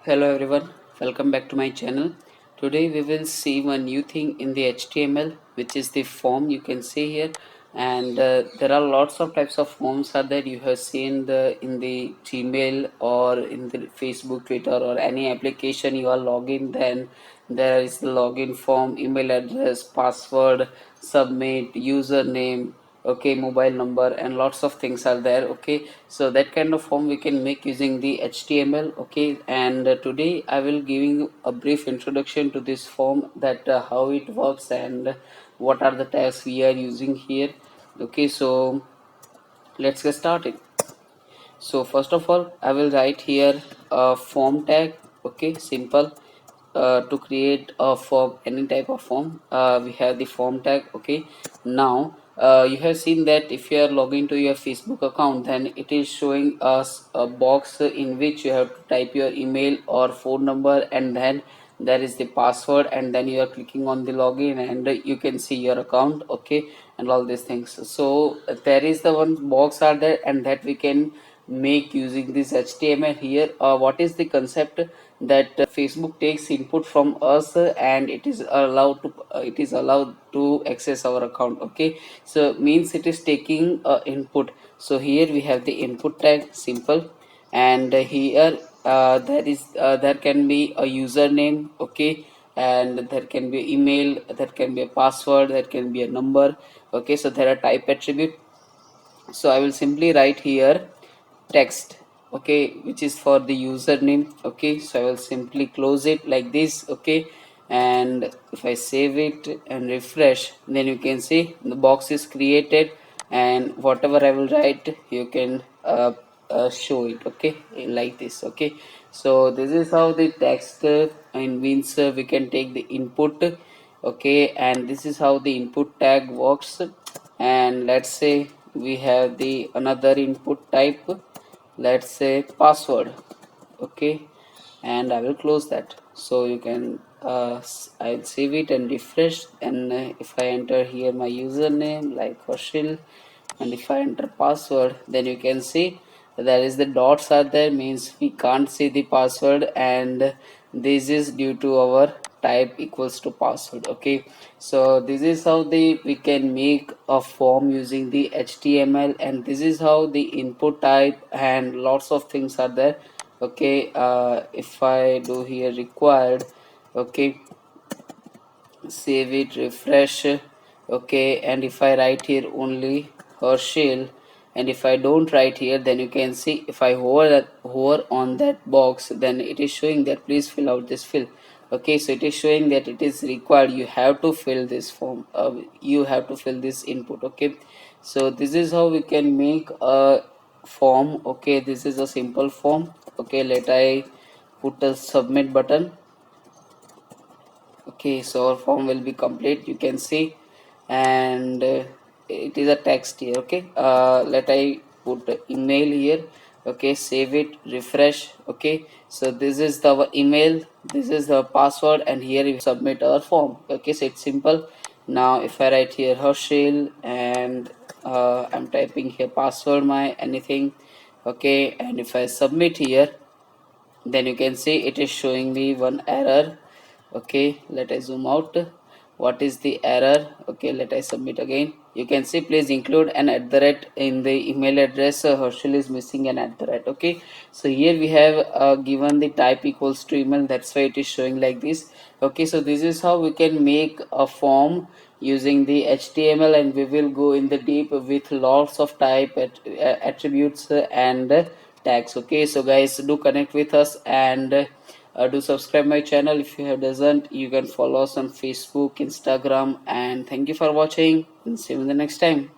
Hello everyone, welcome back to my channel. Today we will see one new thing in the HTML, which is the form you can see here. And there are lots of types of forms are that you have seen in the Gmail or in the Facebook, Twitter or any application you are login. Then there is the login form, email address, password, submit, username, okay, mobile number, and lots of things are there. Okay, so that kind of form we can make using the HTML. Okay, and today I will giving you a brief introduction to this form, that how it works and what are the tags we are using here. Okay, so let's get started. So first of all I will write here a form tag. Okay, simple. To create a form, any type of form, we have the form tag. Okay, now you have seen that if you are logging to your Facebook account, then it is showing us a box in which you have to type your email or phone number, and then there is the password, and then you are clicking on the login and you can see your account. Okay, and all these things. So there is the one box are there, and that we can make using this HTML here. What is the concept? That Facebook takes input from us, and it is allowed to access our account. Okay, so means it is taking input. So here we have the input tag, simple. And here there can be a username. Okay, and there can be email, there can be a password, there can be a number. Okay, so there are type attribute. So I will simply write here text. Okay, which is for the username. Okay, so I will simply close it like this. Okay, and if I save it and refresh, then you can see the box is created, and whatever I will write you can show it. Okay, like this. Okay, so this is how the text means we can take the input. Okay, and this is how the input tag works. And let's say we have the another input type, let's say password. Okay, and I will close that. So you can I'll save it and refresh, and if I enter here my username like Harshil, and if I enter password, then you can see there is the dots are there, means we can't see the password, and this is due to our type equals to password. Okay, so this is how we can make a form using the HTML, and this is how the input type and lots of things are there. Okay, if I do here required, okay, save it, refresh. Okay, and if I write here only Herschel, and if I don't write here, then you can see if I hover on that box, then it is showing that please fill out this field. Okay, so it is showing that it is required, you have to fill this form, you have to fill this input. Okay, so this is how we can make a form. Okay, this is a simple form. Okay, let I put a submit button. Okay, so our form will be complete, you can see. And it is a text here. Okay, let I put email here. Okay, save it, refresh. Okay, so this is the email, this is the password, and here we submit our form. Okay, so it's simple. Now if I write here Herschel, and I'm typing here password my anything. Okay, and if I submit here, then you can see it is showing me one error. Okay, let I zoom out. What is the error? Okay, let I submit again. You can see please include an at the rate in the email address. Herschel is missing an at the rate. Okay, so here we have given the type equals to email, that's why it is showing like this. Okay, so this is how we can make a form using the HTML, and we will go in the deep with lots of type attributes and tags. Okay, so guys, do connect with us, and do subscribe my channel if you have doesn't. You can follow us on Facebook, Instagram, and thank you for watching, and see you in the next time.